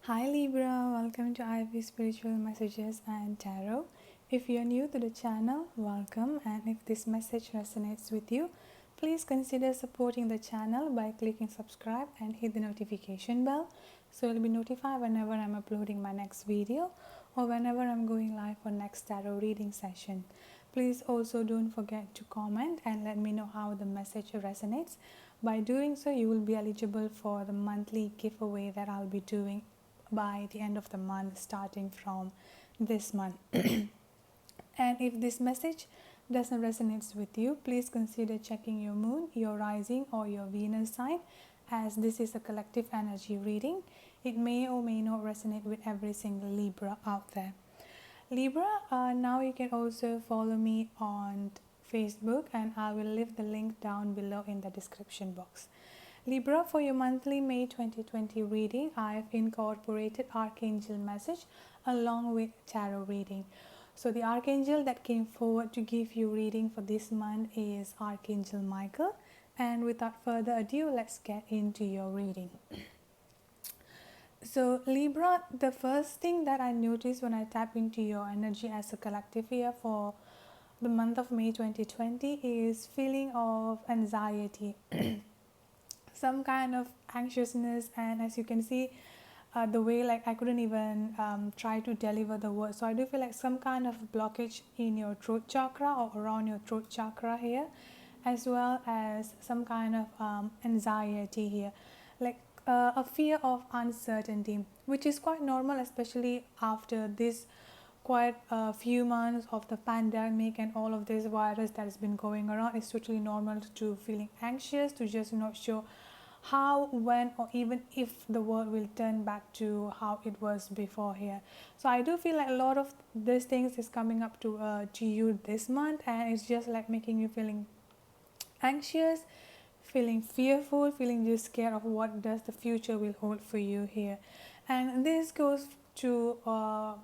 Hi Libra, welcome to Ivy Spiritual Messages and Tarot. If you're new to the channel, welcome, and if this message resonates with you, please consider supporting the channel by clicking subscribe and hit the notification bell so you'll be notified whenever I'm uploading my next video or whenever I'm going live for next tarot reading session. Please also don't forget to comment and let me know how the message resonates. By doing so, you will be eligible for the monthly giveaway that I'll be doing by the end of the month, starting from this month. And if this message doesn't resonate with you, please consider checking your moon, your rising, or your Venus sign, as this is a collective energy reading. It may or may not resonate with every single Libra out there. Libra, now you can also follow me on Facebook, and I will leave the link down below in the description box. Libra, for your monthly May 2020 reading, I have incorporated Archangel message along with tarot reading. So the Archangel that came forward to give you reading for this month is Archangel Michael. And without further ado, let's get into your reading. So Libra, the first thing that I noticed when I tap into your energy as a collective here for the month of May 2020 is feeling of anxiety. Some kind of anxiousness, and as you can see, the way like I couldn't even try to deliver the word, so I do feel like some kind of blockage in your throat chakra or around your throat chakra here, as well as some kind of anxiety here, like a fear of uncertainty, which is quite normal, especially after this quite a few months of the pandemic and all of this virus that has been going around. It's totally normal to feeling anxious, to just not sure how, when, or even if the world will turn back to how it was before here. So I do feel like a lot of these things is coming up to you this month, and it's just like making you feeling anxious, feeling fearful, feeling just scared of what does the future will hold for you here. And this goes to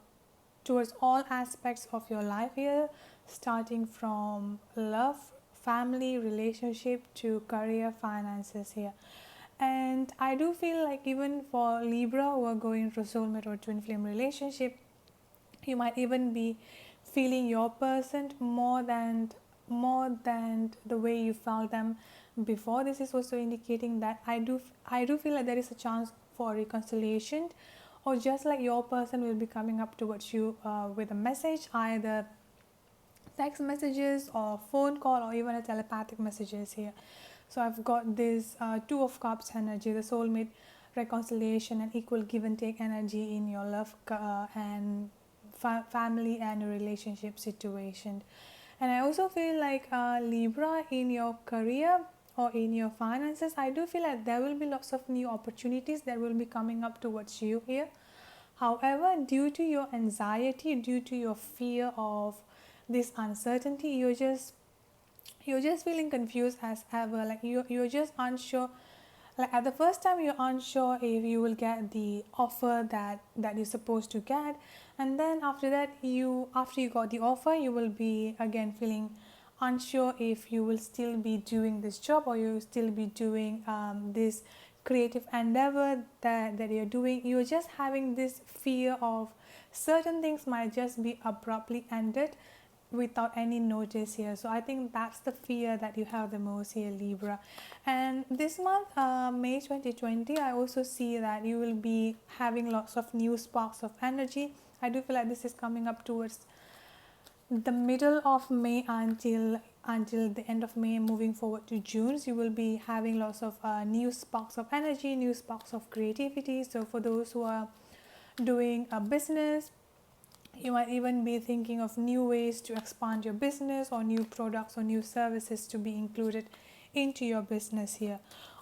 towards all aspects of your life here, starting from love, family, relationship to career, finances here. And I do feel like even for Libra who are going through soulmate or twin flame relationship, you might even be feeling your person more than the way you felt them before. This is also indicating that I do feel like there is a chance for reconciliation, or just like your person will be coming up towards you with a message, either text messages or phone call or even a telepathic messages here. So I've got this two of cups energy, the soulmate reconciliation and equal give and take energy in your love and family and relationship situation. And I also feel like Libra, in your career or in your finances, I do feel like there will be lots of new opportunities that will be coming up towards you here. However, due to your anxiety, due to your fear of this uncertainty, you're just feeling confused as ever. Like you're just unsure. Like at the first time, you're unsure if you will get the offer that you're supposed to get, and then after that, after you got the offer, you will be again feeling unsure if you will still be doing this job, or you will still be doing this creative endeavor that you're doing. You're just having this fear of certain things might just be abruptly ended without any notice here. So I think that's the fear that you have the most here, Libra. And this month, May 2020, I also see that you will be having lots of new sparks of energy. I do feel like this is coming up towards the middle of May until the end of May, moving forward to June. So you will be having lots of new sparks of energy, new sparks of creativity. So for those who are doing a business, you might even be thinking of new ways to expand your business, or new products or new services to be included into your business here.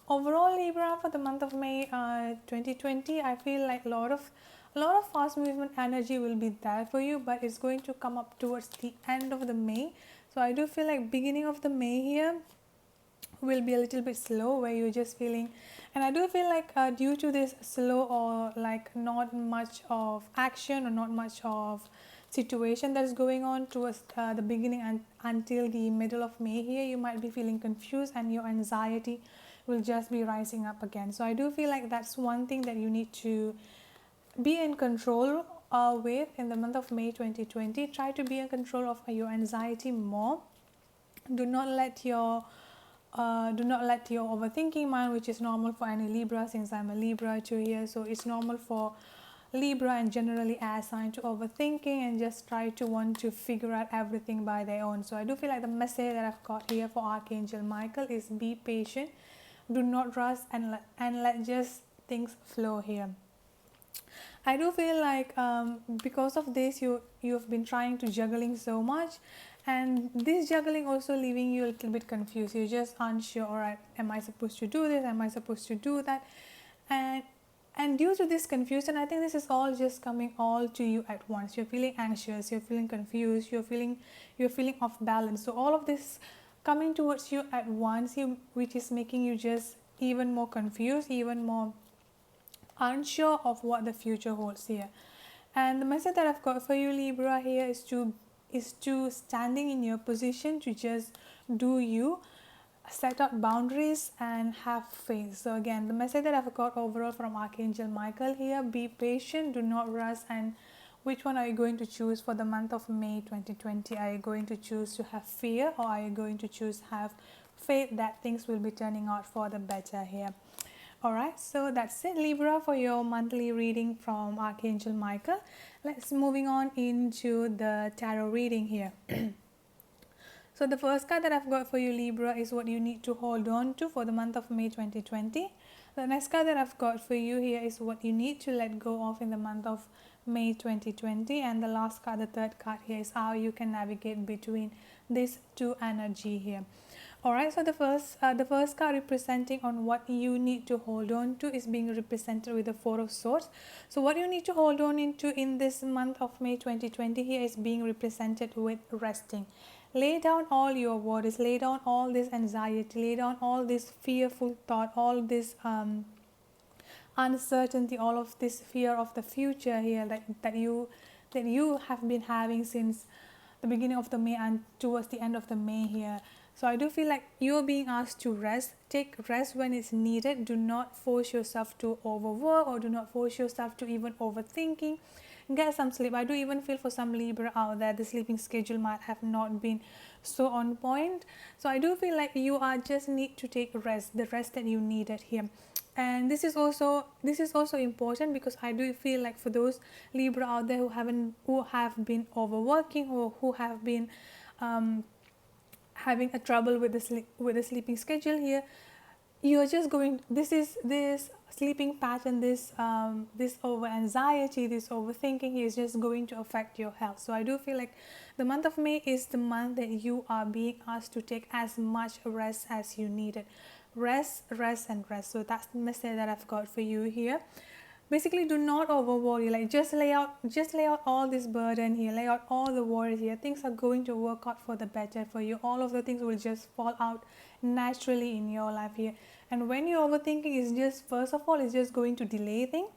Overall, Libra, for the month of May 2020, I feel like a lot of fast movement energy will be there for you, but it's going to come up towards the end of the May. So I do feel like beginning of the May here will be a little bit slow, where you're just feeling, and I do feel like due to this slow or like not much of action or not much of situation that is going on towards the beginning and until the middle of May here, you might be feeling confused and your anxiety will just be rising up again. So I do feel like that's one thing that you need to be in control with in the month of May 2020. Try to be in control of your anxiety more. Do not let your overthinking mind, which is normal for any Libra, since I'm a Libra too here, so it's normal for Libra and generally air sign to overthinking and just try to want to figure out everything by their own. So I do feel like the message that I've got here for Archangel Michael is be patient, do not rush, and let just things flow here. I do feel like because of this, you've been trying to juggling so much, and this juggling also leaving you a little bit confused. You're just unsure. All right, am I supposed to do this? Am I supposed to do that? And due to this confusion, I think this is all just coming all to you at once. You're feeling anxious. You're feeling confused. You're feeling off balance. So all of this coming towards you at once, which is making you just even more confused, even more unsure of what the future holds here. And the message that I've got for you, Libra, here is to standing in your position to just do you, set out boundaries and have faith. So again, the message that I've got overall from Archangel Michael here, be patient, do not rush. And which one are you going to choose for the month of May 2020? Are you going to choose to have fear, or are you going to choose have faith that things will be turning out for the better here? Alright, so that's it, Libra, for your monthly reading from Archangel Michael. Let's moving on into the tarot reading here. So the first card that I've got for you, Libra, is what you need to hold on to for the month of May 2020. The next card that I've got for you here is what you need to let go of in the month of May 2020. And the last card, the third card here, is how you can navigate between these two energy here. Alright, so the first card representing on what you need to hold on to is being represented with the Four of Swords. So what you need to hold on into in this month of May 2020 here is being represented with resting. Lay down all your worries, lay down all this anxiety, lay down all this fearful thought, all this uncertainty, all of this fear of the future here that you have been having since the beginning of the May and towards the end of the May here. So I do feel like you're being asked to rest. Take rest when it's needed. Do not force yourself to overwork, or do not force yourself to even overthinking. Get some sleep. I do even feel for some Libra out there, the sleeping schedule might have not been so on point. So I do feel like you are just need to take rest, the rest that you needed here. And this is also important, because I do feel like for those Libra out there who have been overworking, or who have been having a trouble with the sleeping schedule here, you're just going, this sleeping pattern, this over anxiety, this overthinking is just going to affect your health. So I do feel like the month of May is the month that you are being asked to take as much rest as you needed. Rest, and rest. So that's the message that I've got for you here. Basically, do not over worry. Like just lay out all this burden here, lay out all the worries here. Things are going to work out for the better for you. All of the things will just fall out naturally in your life here. And when you're overthinking, is just, first of all, it's just going to delay things.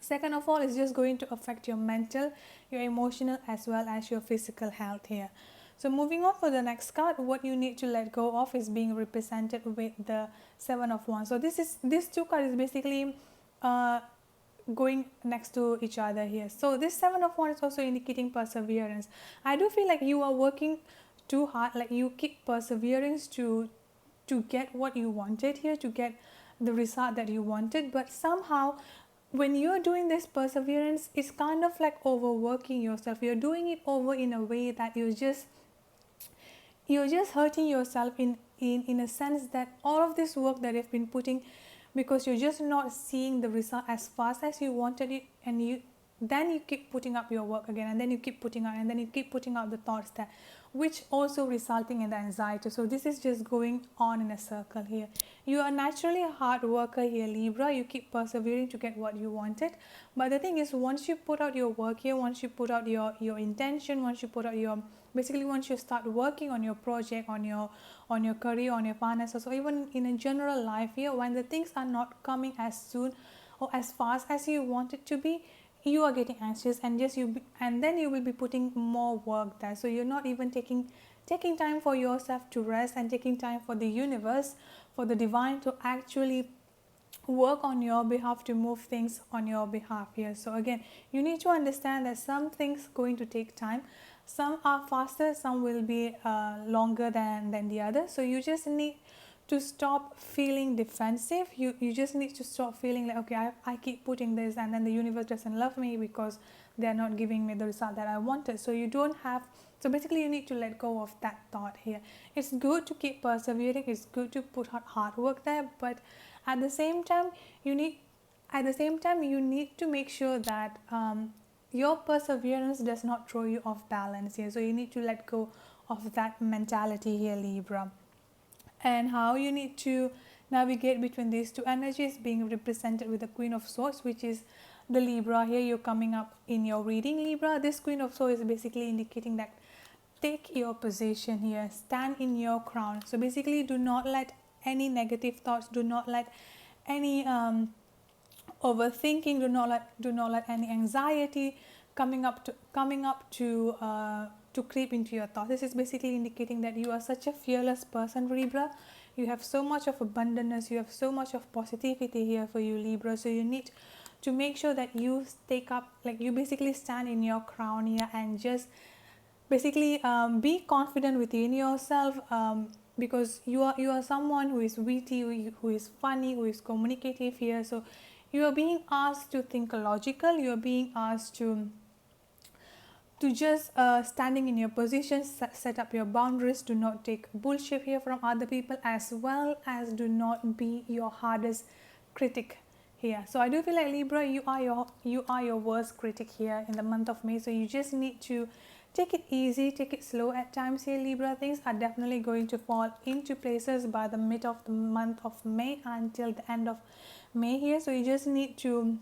Second of all, it's just going to affect your mental, your emotional, as well as your physical health here. So moving on for the next card, what you need to let go of is being represented with the Seven of Wands. So these two cards is basically going next to each other here. So this Seven of Wands is also indicating perseverance. I do feel like you are working too hard, like you keep perseverance to get what you wanted here, to get the result that you wanted, but somehow when you're doing this perseverance, it's kind of like overworking yourself. You're doing it over in a way that you're just hurting yourself in a sense that all of this work that you've been putting, because you're just not seeing the result as fast as you wanted it, and then you keep putting up your work again, and then you keep putting out, and then you keep putting out the thoughts that, which also resulting in the anxiety. So this is just going on in a circle here. You are naturally a hard worker here, Libra. You keep persevering to get what you wanted, but the thing is, once you put out your work here, once you put out your intention, once you put out your, basically once you start working on your project, on your career, on your finances, or even in a general life here, when the things are not coming as soon or as fast as you want it to be, you are getting anxious, and then you will be putting more work there. So you're not even taking time for yourself to rest, and taking time for the universe, for the divine to actually work on your behalf, to move things on your behalf here. So again, you need to understand that some things going to take time, some are faster, some will be longer than the other. So you just need to stop feeling defensive. You just need to stop feeling like, okay, I keep putting this and then the universe doesn't love me because they're not giving me the result that I wanted. So you don't have, so basically you need to let go of that thought here. It's good to keep persevering, it's good to put hard work there, but at the same time you need to make sure that your perseverance does not throw you off balance here. So you need to let go of that mentality here, Libra. And how you need to navigate between these two energies being represented with the Queen of Swords, which is the Libra here. You're coming up in your reading, Libra. This Queen of Swords is basically indicating that take your position here, stand in your crown. So basically do not let any negative thoughts, do not let any overthinking, do not let any anxiety coming up to creep into your thoughts. This is basically indicating that you are such a fearless person, Libra. You have so much of abundance, you have so much of positivity here for you, Libra. So you need to make sure that you take up, like you basically stand in your crown here and just basically be confident within yourself, because you are someone who is witty, who is funny, who is communicative here. So you are being asked to think logical, you are being asked to just standing in your position, set up your boundaries, do not take bullshit here from other people, as well as do not be your hardest critic here. So I do feel like, Libra, you are your worst critic here in the month of May. So you just need to take it easy, take it slow at times here, Libra. Things are definitely going to fall into places by the mid of the month of May until the end of May here. So you just need to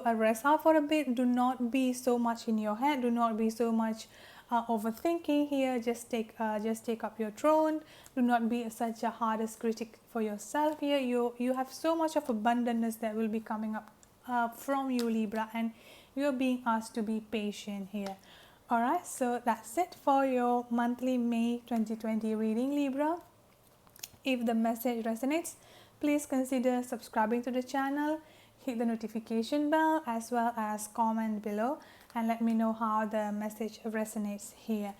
rest out for a bit. Do not be so much in your head, do not be so much overthinking here. Just take up your throne. Do not be such a hardest critic for yourself here. You have so much of abundance that will be coming up from you, Libra, and you're being asked to be patient here. Alright, so that's it for your monthly May 2020 reading, Libra. If the message resonates, please consider subscribing to the channel, hit the notification bell, as well as comment below and let me know how the message resonates here.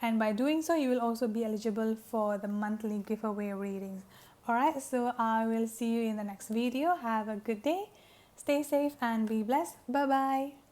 And by doing so, you will also be eligible for the monthly giveaway readings. Alright, so I will see you in the next video. Have a good day, stay safe and be blessed. Bye bye.